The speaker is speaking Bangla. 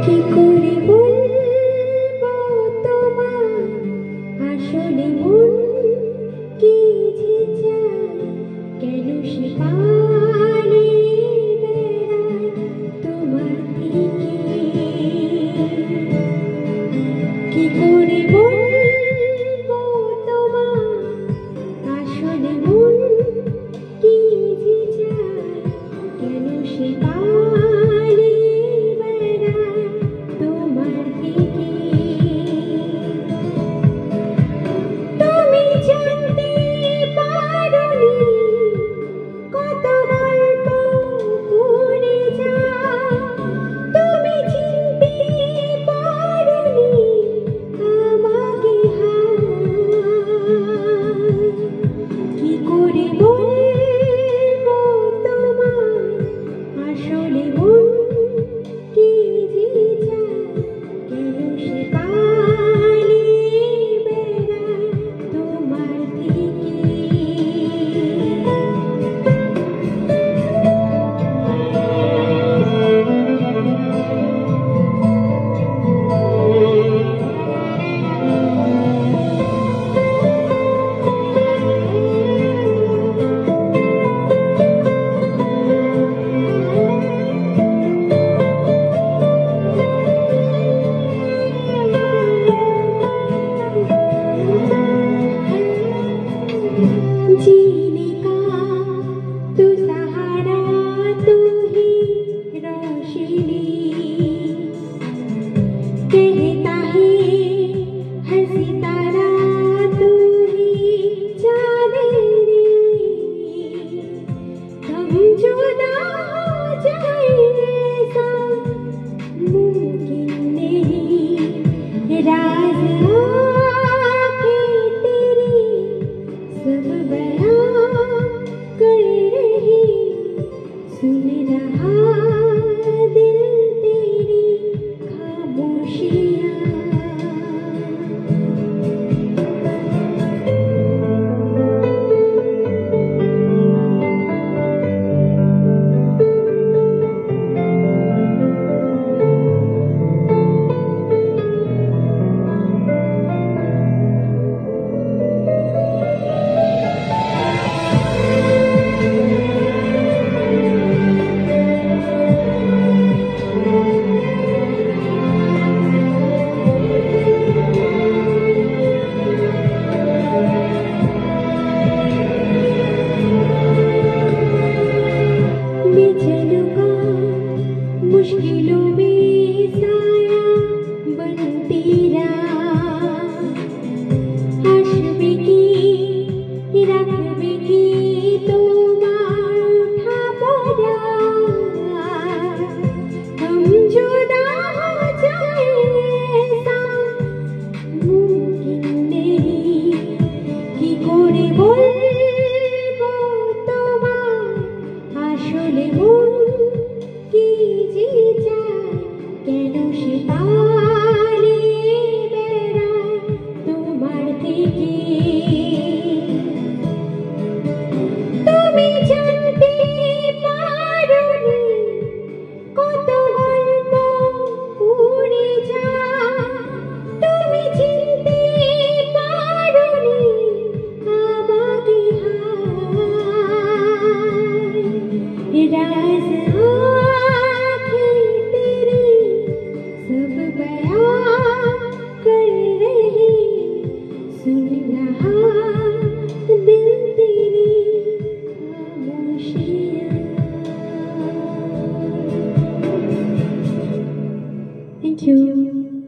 কি করে বলবো তোমায় আসলে মন কি যে চায়, কেন সে পালিয়ে বেড়ায় তোমার থেকে। কি করে বলবো তোমায় আসলে মন কি যে চায়, কেন সে পালিয়ে বেড়ায় তোমার থেকে। তুমি জানতে পারোনি কত গল্প পড়ে যায়, তুমি চিনতে পারোনি আমাকে কি করে বলবো তোমায় আসলে মন কি যে চায়, কেন সে পালিয়ে বেড়ায় তোমার থেকে। जीने का तू सहारा, तू ही रोशनी, कहता है हर सितारा तू ही चांदनी। हम जुदा हो जाए ऐसा मुमकिन नहीं, राज आँखें तेरी सब बयां कर रही, सुन रहा दिल तेरी खामोशियां। मुश्किलों में साया बनती हसबे की रखबे की তোমার उठा पड़ा, हम जुदा हो जाए ऐसा मुमकिन नहीं। কি করে বলবো তোমায় আসলে মন কি যে চায়, কেন সে পালিয়ে বেড়ায় তোমার থেকে। তুমি জানতে পারোনি কত গল্প পড়ে যায়, তুমি চিনতে পারোনি আমাকে राज आँखें तेरी सब बयां कर रही, सुन रहा दिल तेरी खामोशियां। Thank you.